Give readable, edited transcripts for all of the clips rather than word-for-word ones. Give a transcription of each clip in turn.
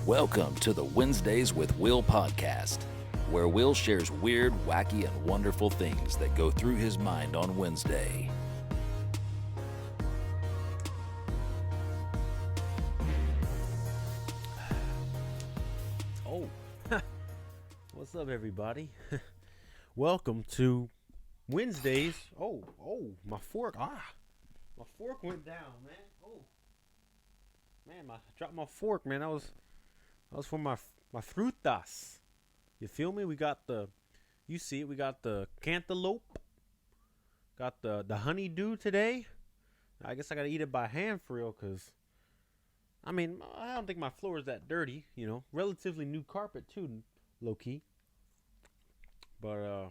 Welcome to the Wednesdays with Will podcast, where Will shares weird, wacky, and wonderful things that go through his mind on Wednesday. Oh, what's up, everybody? Welcome to Wednesdays. Oh, my fork. My fork went down, man. Oh, man, I dropped my fork, man. That was for my frutas. You feel me? You see it. We got the cantaloupe. Got the honeydew today. I guess I gotta eat it by hand for real, cause I don't think my floor is that dirty. Relatively new carpet too, low key. But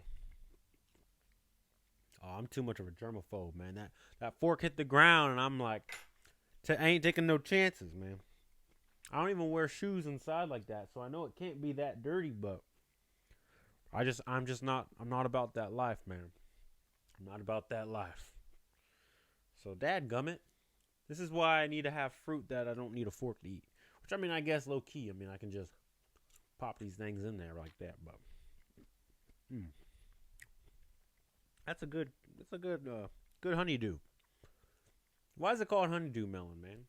I'm too much of a germaphobe, man. That fork hit the ground, and I'm like, I ain't taking no chances, man. I don't even wear shoes inside like that, so I know it can't be that dirty. But I'm not about that life, man. I'm not about that life. So, dadgummit, this is why I need to have fruit that I don't need a fork to eat. Which, I guess low key. I can just pop these things in there like that. But that's a good honeydew. Why is it called honeydew melon, man?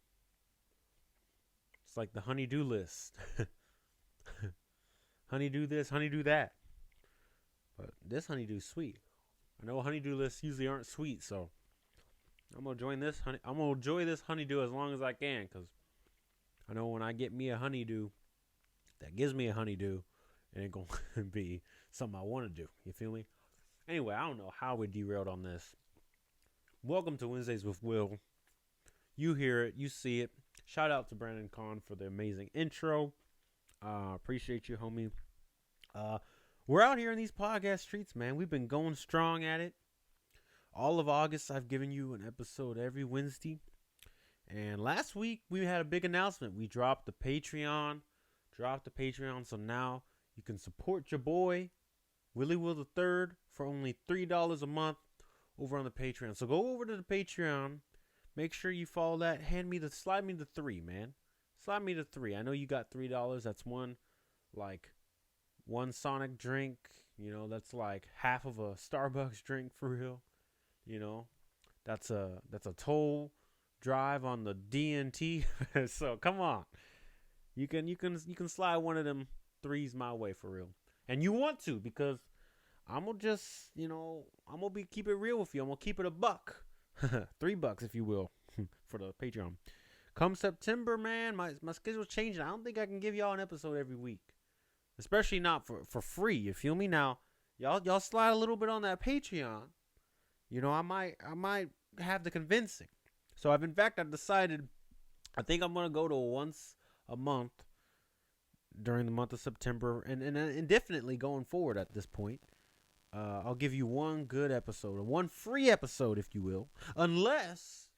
It's like the honeydew list. Honeydew this, honeydew that. But this honeydew's sweet. I know honeydew lists usually aren't sweet, so I'm gonna enjoy this honeydew as long as I can, cause I know when I get me a honeydew that gives me a honeydew, it ain't gonna be something I want to do. You feel me? Anyway, I don't know how we derailed on this. Welcome to Wednesdays with Will. You hear it, you see it. Shout out to Brandon Kahn for the amazing intro. Appreciate you, homie. We're out here in these podcast streets, man. We've been going strong at it. All of August, I've given you an episode every Wednesday. And last week, we had a big announcement. We dropped the Patreon. So now you can support your boy, Willie Will III, for only $3 a month over on the Patreon. So go over to the Patreon. Make sure you follow that. Slide me the $3, man. Slide me the $3. I know you got $3. That's one Sonic drink. That's like half of a Starbucks drink for real. That's a toll drive on the DNT. So come on. You can slide one of them threes my way for real. And you want to, because I'm gonna just, I'm gonna keep it real with you. I'm gonna keep it a buck. $3 if you will for the Patreon. Come September, man, my schedule's changing. I don't think I can give y'all an episode every week. Especially not for free, you feel me? Now, y'all slide a little bit on that Patreon. I might have the convincing. So I've decided I think I'm gonna go to once a month during the month of September and indefinitely going forward at this point. I'll give you one good episode, one free episode, if you will. Unless,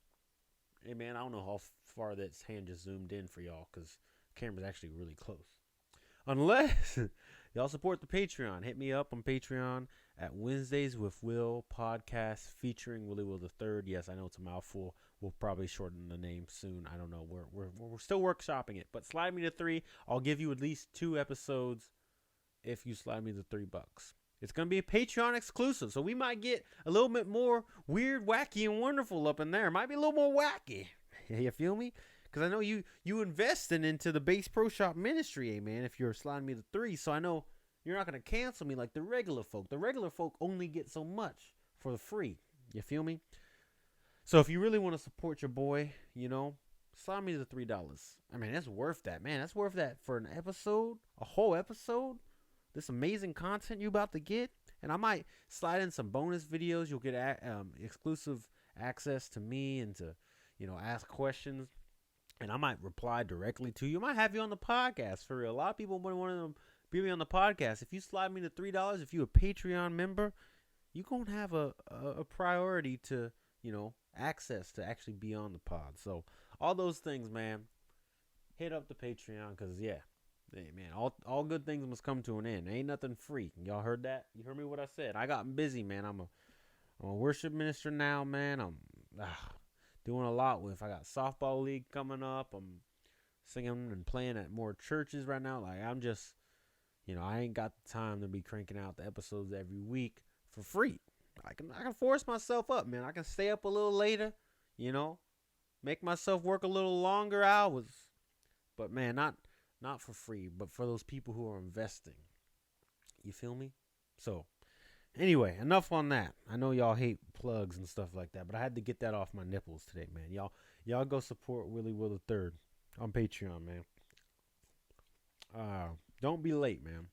hey man, I don't know how far this hand just zoomed in for y'all, because the camera's actually really close. Unless y'all support the Patreon, hit me up on Patreon at Wednesdays with Will podcast featuring Willie Will III. Yes, I know it's a mouthful. We'll probably shorten the name soon. I don't know. We're still workshopping it, but slide me the $3. I'll give you at least 2 episodes if you slide me the $3. It's gonna be a Patreon exclusive, so we might get a little bit more weird, wacky, and wonderful up in there. Might be a little more wacky. You feel me? Because I know you investing into the Bass Pro Shop ministry, man, if you're sliding me the $3. So I know you're not going to cancel me like the regular folk. The regular folk only get so much for the free. You feel me? So if you really want to support your boy, slide me the $3. That's worth that, man. That's worth that for an episode, a whole episode. This amazing content you about to get. And I might slide in some bonus videos. You'll get exclusive access to me and to, ask questions. And I might reply directly to you. I might have you on the podcast for real. A lot of people want to be me on the podcast. If you slide me the $3, if you're a Patreon member, you're going to have a priority to, access to actually be on the pod. So all those things, man, hit up the Patreon because, yeah, hey, man, all good things must come to an end. Ain't nothing free. Y'all heard that? You heard me what I said. I got busy, man. I'm a worship minister now, man. I'm doing a lot with. I got softball league coming up. I'm singing and playing at more churches right now. Like, I'm just, I ain't got the time to be cranking out the episodes every week for free. I can force myself up, man. I can stay up a little later, make myself work a little longer hours. But man, not for free, but for those people who are investing. You feel me? So, anyway, enough on that. I know y'all hate plugs and stuff like that, but I had to get that off my nipples today, man. Y'all go support Willie Will III on Patreon, man. Don't be late, man.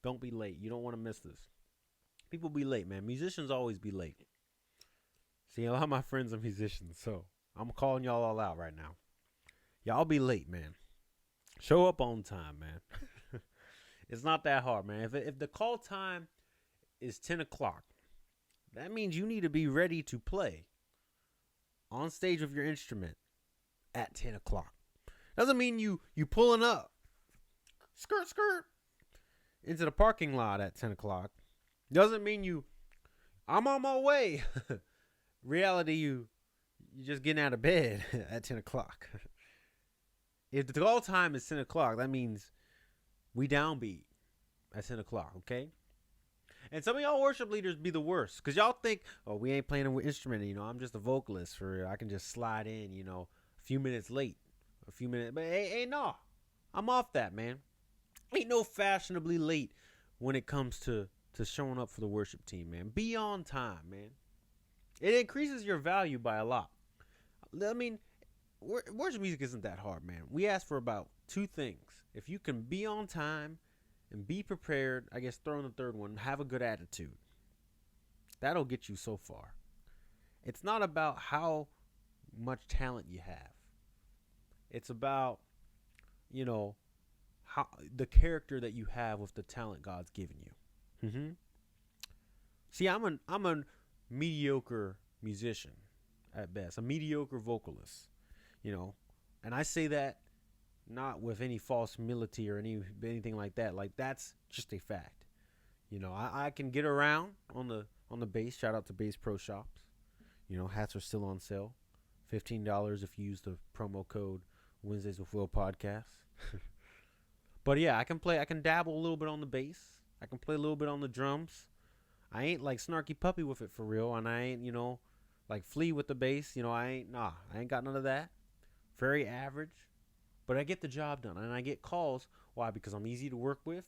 Don't be late. You don't want to miss this. People be late, man. Musicians always be late. See, a lot of my friends are musicians, so I'm calling y'all all out right now. Y'all be late, man. Show up on time, man. It's not that hard, man. If the call time is 10 o'clock, that means you need to be ready to play on stage with your instrument at 10 o'clock. Doesn't mean you pulling up, skirt, into the parking lot at 10 o'clock. Doesn't mean I'm on my way. Reality, you just getting out of bed at 10 o'clock. If the call time is 10 o'clock, that means we downbeat at 10 o'clock, okay? And some of y'all worship leaders be the worst. Because y'all think, we ain't playing with instrument. I'm just a vocalist. I can just slide in, a few minutes late. But hey, no. I'm off that, man. Ain't no fashionably late when it comes to showing up for the worship team, man. Be on time, man. It increases your value by a lot. I mean, worship music isn't that hard, man. We ask for about 2 things. If you can be on time and be prepared, I guess throw in the third one, have a good attitude. That'll get you so far. It's not about how much talent you have. It's about, how the character that you have with the talent God's given you. Mm-hmm. See, I'm a mediocre musician at best, a mediocre vocalist, and I say that not with any false humility or anything like that. Like, that's just a fact. I can get around on the bass. Shout out to Bass Pro Shops. Hats are still on sale. $15 if you use the promo code Wednesdays with Will podcast. But yeah, I can dabble a little bit on the bass. I can play a little bit on the drums. I ain't like Snarky Puppy with it for real, and I ain't, like Flea with the bass. I ain't got none of that. Very average. But I get the job done, and I get calls. Why? Because I'm easy to work with.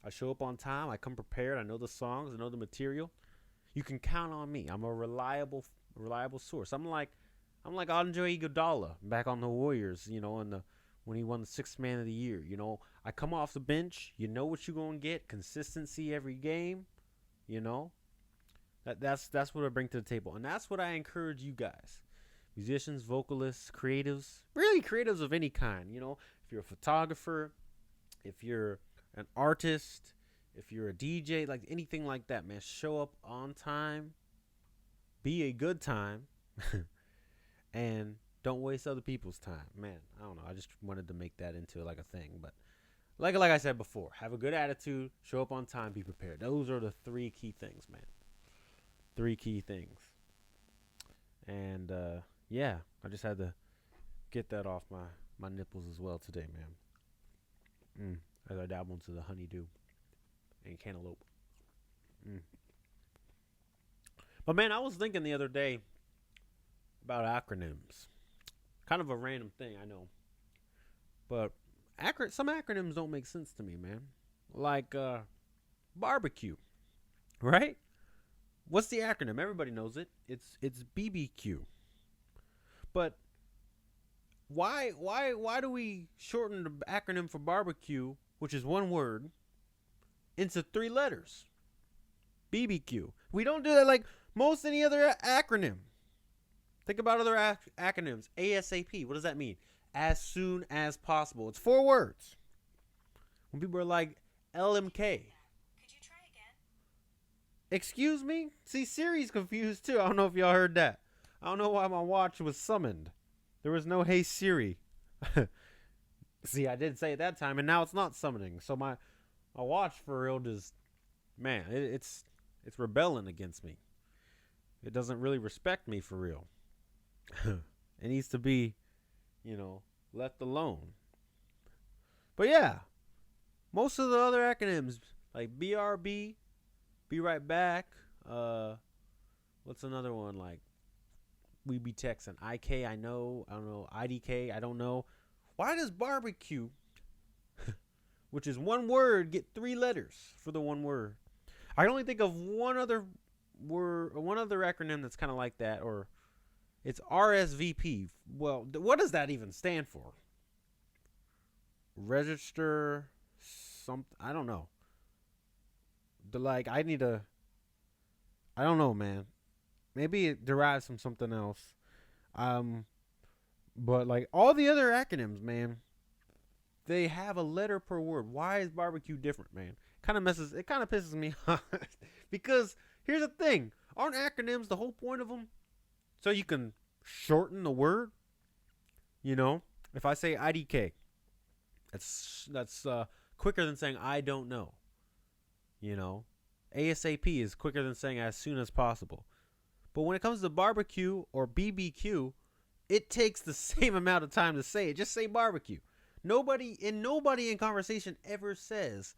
I show up on time. I come prepared. I know the songs. I know the material. You can count on me. I'm a reliable source. I'm like Andre Iguodala back on the Warriors, when he won the 6th Man of the Year. I come off the bench. You know what you're going to get. Consistency every game. That's what I bring to the table. And that's what I encourage you guys. Musicians, vocalists, creatives, really creatives of any kind. If you're a photographer, if you're an artist, if you're a DJ, like anything like that, man, show up on time, be a good time, and don't waste other people's time. Man, I don't know. I just wanted to make that into like a thing. But like I said before, have a good attitude, show up on time, be prepared. Those are the 3 key things, man. 3 key things. And, yeah, I just had to get that off my nipples as well today, man. As I dabble into the honeydew and cantaloupe. But, man, I was thinking the other day about acronyms. Kind of a random thing, I know. But some acronyms don't make sense to me, man. Like barbecue, right? What's the acronym? Everybody knows it. It's BBQ. But why do we shorten the acronym for barbecue, which is one word, into 3 letters? BBQ. We don't do that like most any other acronym. Think about other acronyms. ASAP. What does that mean? As soon as possible. It's 4 words. When people are like LMK. Could you try again? Excuse me? See, Siri's confused too. I don't know if y'all heard that. I don't know why my watch was summoned. There was no Hey Siri. See, I did say it that time, and now it's not summoning. So my watch for real just, man, it's rebelling against me. It doesn't really respect me for real. It needs to be, left alone. But yeah, most of the other acronyms like BRB, be right back. What's another one like? We be texting IK. I don't know. IDK. I don't know. Why does barbecue, which is one word, get 3 letters for the one word? I can only think of one other word, one other acronym that's kind of like that, or it's RSVP. Well, what does that even stand for? Register something. I don't know. I don't know, man. Maybe it derives from something else. But like all the other acronyms, man, they have a letter per word. Why is barbecue different, man? It kind of pisses me off. Because here's the thing. Aren't acronyms the whole point of them? So you can shorten the word? You know, if I say IDK, that's quicker than saying I don't know. You know, ASAP is quicker than saying as soon as possible. But when it comes to barbecue or BBQ, it takes the same amount of time to say it. Just say barbecue. Nobody in conversation ever says,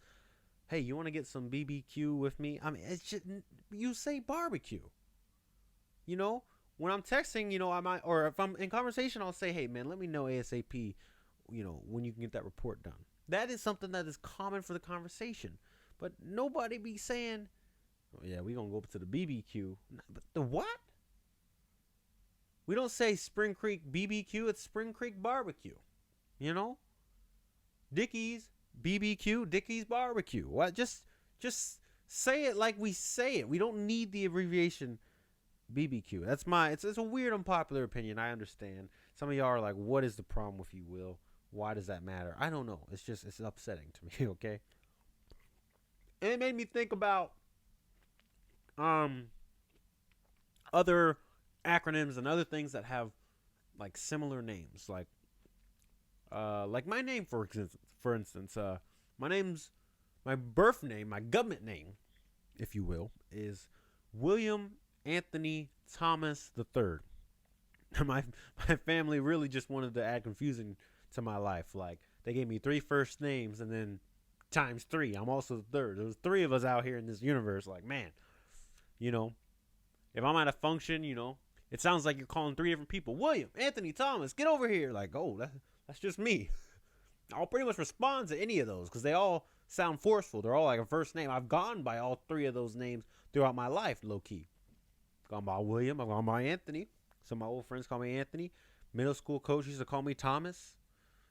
"Hey, you want to get some BBQ with me?" I mean, it's just, you say barbecue. You know, when I'm texting, you know, I might, or if I'm in conversation, I'll say, "Hey, man, let me know ASAP, you know, when you can get that report done." That is something that is common for the conversation. But nobody be saying, "Oh, yeah, we gonna go up to the BBQ." But the what? We don't say Spring Creek BBQ. It's Spring Creek Barbecue. You know, Dickie's BBQ, Dickie's Barbecue. What? Just say it like we say it. We don't need the abbreviation BBQ. It's a weird, unpopular opinion. I understand. Some of y'all are like, "What is the problem with you, Will? Why does that matter?" I don't know. It's upsetting to me. Okay. And it made me think about other acronyms and other things that have like similar names, like my name, for instance, my birth name, my government name, if you will, is William Anthony Thomas III. my family really just wanted to add confusing to my life. Like, they gave me 3 first names and then times 3. I'm also the third. There's 3 of us out here in this universe. Like, man, you know, if I'm at a function, you know, it sounds like you're calling 3 different people. William, Anthony, Thomas, get over here. Like, oh, that's just me. I'll pretty much respond to any of those because they all sound forceful. They're all like a first name. I've gone by all 3 of those names throughout my life, low key. I've gone by William. I've gone by Anthony. Some of my old friends call me Anthony. Middle school coach used to call me Thomas.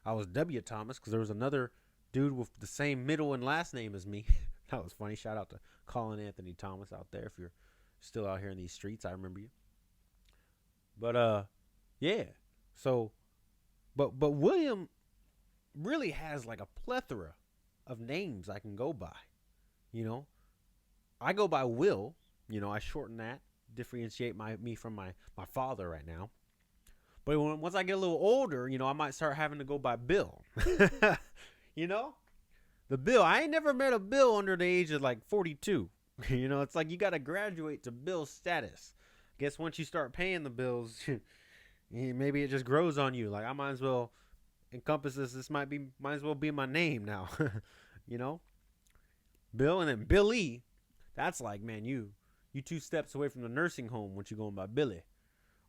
I was W. Thomas because there was another dude with the same middle and last name as me. That was funny. Shout out to Colin Anthony Thomas out there. If you're still out here in these streets, I remember you. But yeah. So, but William really has like a plethora of names I can go by. You know, I go by Will. You know, I shorten that, differentiate me from my father right now. But once I get a little older, you know, I might start having to go by Bill. You know, the Bill. I ain't never met a Bill under the age of like 42. You know, it's like you got to graduate to Bill status. Guess once you start paying the bills, maybe it just grows on you. Like, I might as well encompass this. This might as well be my name now. You know, Bill, and then Billy. That's like, man, you 2 steps away from the nursing home once you're going by Billy,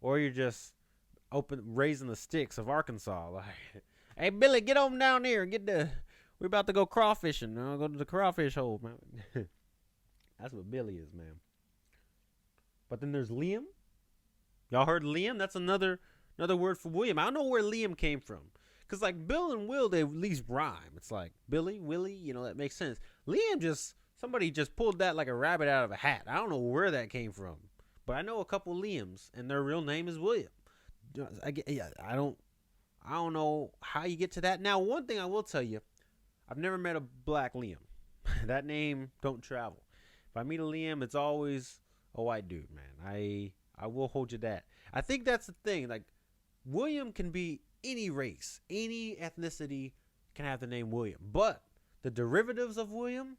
or you're just raising the sticks of Arkansas. Like, hey, Billy, get on down here and we're about to go crawfishing. I'll go to the crawfish hole, man. That's what Billy is, man. But then there's Liam. Y'all heard Liam? That's another word for William. I don't know where Liam came from. Because like Bill and Will, they at least rhyme. It's like Billy, Willie, you know, that makes sense. Liam somebody just pulled that like a rabbit out of a hat. I don't know where that came from. But I know a couple Liams, and their real name is William. I don't know how you get to that. Now, one thing I will tell you, I've never met a black Liam. That name don't travel. If I meet a Liam, it's always a white dude, man. I will hold you that. I think that's the thing. Like, William can be any race, any ethnicity can have the name William. But the derivatives of William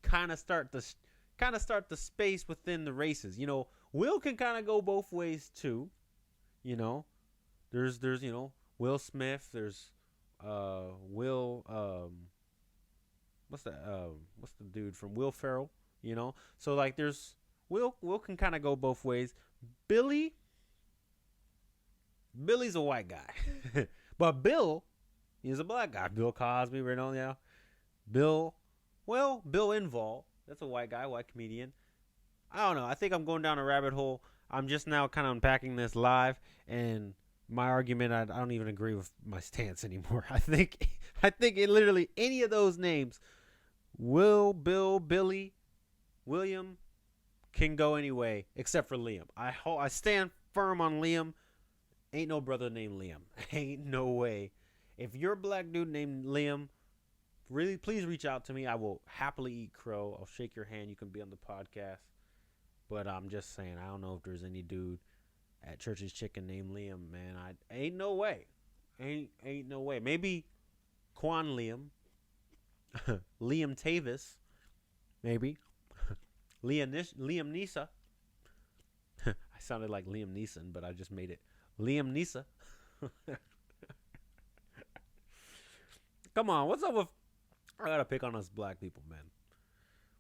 kind of start the space within the races. You know, Will can kind of go both ways too. You know, there's you know, Will Smith. There's Will what's that what's the dude from Will Ferrell, you know? So like there's Will can kind of go both ways. Billy Billy's a white guy. But Bill, he's a black guy. Bill Cosby, right on, yeah. Bill, Bill Engvall, that's a white guy, white comedian. I don't know. I think I'm going down a rabbit hole. I'm just now kind of unpacking this live, and my argument, I don't even agree with my stance anymore. I think it literally any of those names, Will, Bill, Billy, William, can go anyway except for Liam. I stand firm on Liam. Ain't no brother named Liam. Ain't no way. If you're a black dude named Liam, really, please reach out to me. I will happily eat crow. I'll shake your hand. You can be on the podcast. But I'm just saying, I don't know if there's any dude at Church's Chicken named Liam, man. Ain't no way. Ain't no way. Maybe Quan Liam. Liam Tavis. Maybe. Liam Nisa. I sounded like Liam Neeson, but I just made it Liam Nisa. Come on, what's up with... I gotta pick on us black people, man.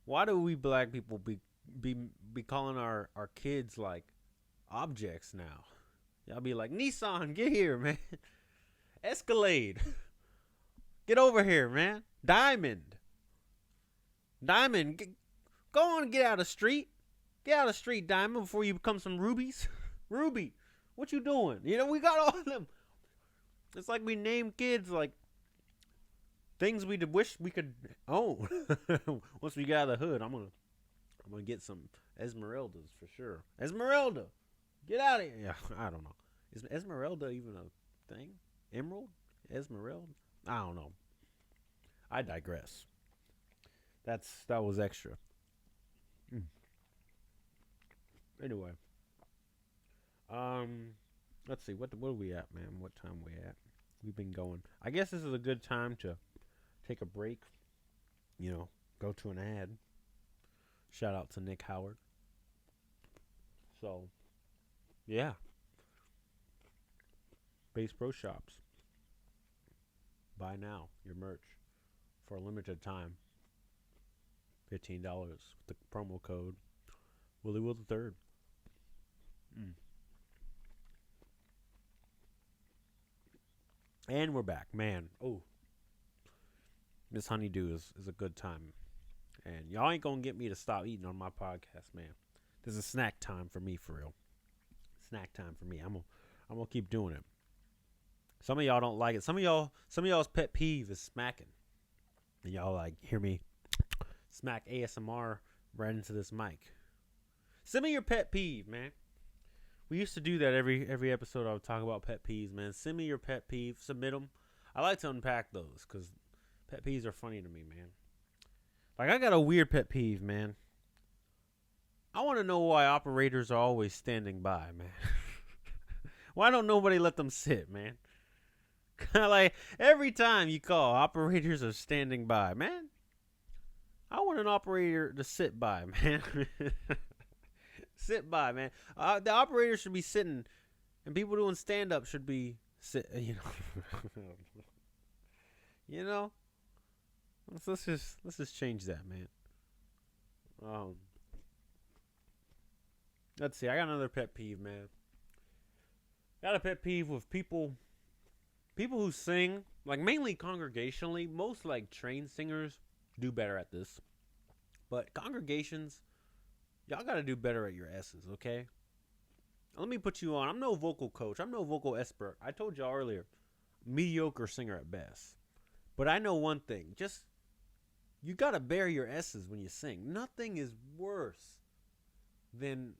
Why do we black people be calling our kids like objects now? Y'all be like, Nissan, get here, man. Escalade. Get over here, man. Diamond. Go on and get out of the street. Get out of the street, Diamond, before you become some rubies. Ruby, what you doing? You know, we got all of them. It's like we name kids like things we wish we could own. Once we get out of the hood, I'm gonna get some Esmeraldas for sure. Esmeralda, get out of here. Yeah, I don't know. Is Esmeralda even a thing? Emerald? Esmeralda? I don't know. I digress. That was extra. Anyway, let's see. What are we at, man? What time we at? We've been going. I guess this is a good time to take a break. You know, go to an ad. Shout out to Nick Howard. So, yeah. Bass Pro Shops. Buy now your merch for a limited time. $15 with the promo code Willie Will the Third. And we're back, man. Oh, this honeydew is a good time, and y'all ain't gonna get me to stop eating on my podcast, man. This is snack time for me, for real. Snack time for me. I'm gonna keep doing it. Some of y'all don't like it. Some of y'all's pet peeve is smacking, and y'all like hear me smack ASMR right into this mic. Send me your pet peeve, man. We used to do that every episode. I would talk about pet peeves, man. Send me your pet peeves. Submit them. I like to unpack those because pet peeves are funny to me, man. Like, I got a weird pet peeve, man. I want to know why operators are always standing by, man. Why don't nobody let them sit, man? Like, every time you call, operators are standing by, man. I want an operator to sit by, man. Sit by, man. The operator should be sitting, and people doing stand-up should be sit. You know, you know. Let's just change that, man. Let's see. I got another pet peeve, man. Got a pet peeve with people who sing, like mainly congregationally. Most like trained singers do better at this, but congregations, y'all got to do better at your S's, okay? Let me put you on. I'm no vocal coach. I'm no vocal expert. I told y'all earlier, mediocre singer at best. But I know one thing. Just, you got to bear your S's when you sing. Nothing is worse than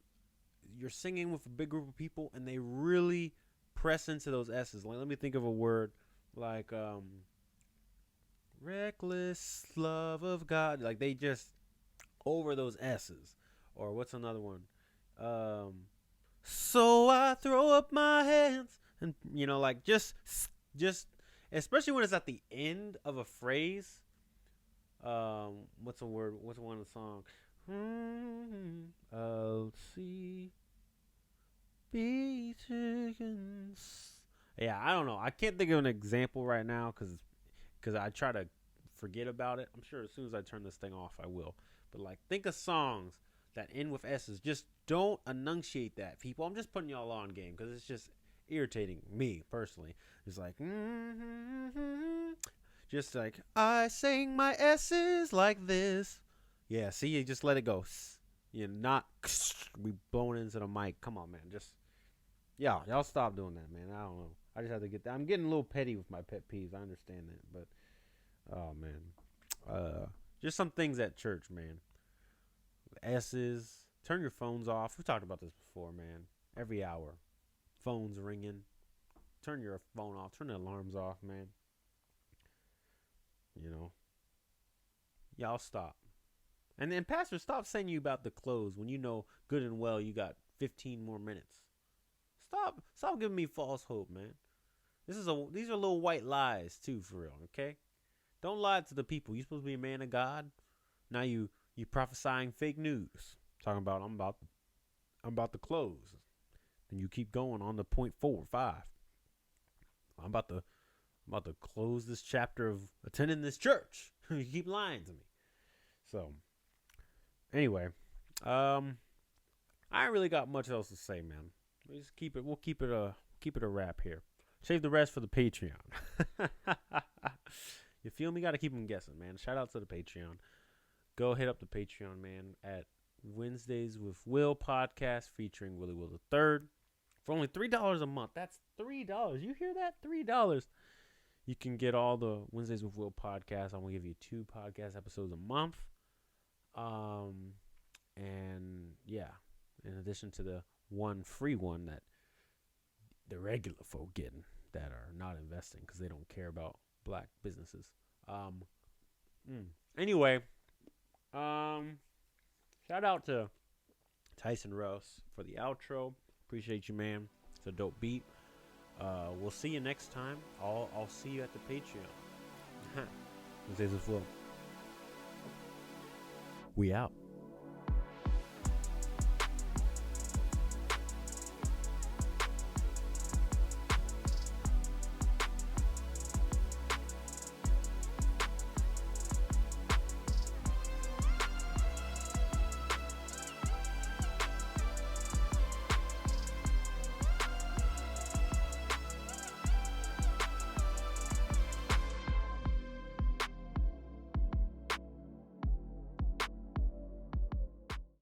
you're singing with a big group of people and they really press into those S's. Like, let me think of a word like reckless love of God. Like, they just over those S's. Or what's another one? So I throw up my hands. And, you know, like, just especially when it's at the end of a phrase. What's a word? What's one of the song? I'll see be chickens. Yeah, I don't know. I can't think of an example right now because I try to forget about it. I'm sure as soon as I turn this thing off, I will. But like, think of songs that end with S's. Just don't enunciate that, people. I'm just putting y'all on game because it's just irritating me personally. It's like, just like I sing my S's like this. Yeah, see, you just let it go. You're not we blowing into the mic. Come on, man. Just y'all stop doing that, man. I don't know. I just have to get that. I'm getting a little petty with my pet peeves. I understand that, but oh man, just some things at church, man. S's. Turn your phones off. We talked about this before, man. Every hour, phones ringing. Turn your phone off. Turn the alarms off, man. You know, y'all stop. And then, pastor, stop saying you about to close when you know good and well you got 15 more minutes. Stop giving me false hope, man. These are little white lies too, for real. Okay, don't lie to the people. You supposed to be a man of God. Now you prophesying fake news. Talking about I'm about to close. Then you keep going on to point 4 or 5. I'm about to close this chapter of attending this church. You keep lying to me. So anyway, I ain't really got much else to say, man. We'll keep it a wrap here. Save the rest for the Patreon. You feel me? Got to keep them guessing, man. Shout out to the Patreon. Go hit up the Patreon, man, at Wednesdays with Will podcast featuring Willie Will III for only $3 a month. That's $3. You hear that? $3. You can get all the Wednesdays with Will podcast. I'm gonna give you 2 podcast episodes a month. And yeah, in addition to the one free one that the regular folk getting that are not investing because they don't care about black businesses. Anyway, shout out to Tyson Ross for the outro. Appreciate you, man. It's a dope beat. We'll see you next time. I'll see you at the Patreon. This is Will. We out.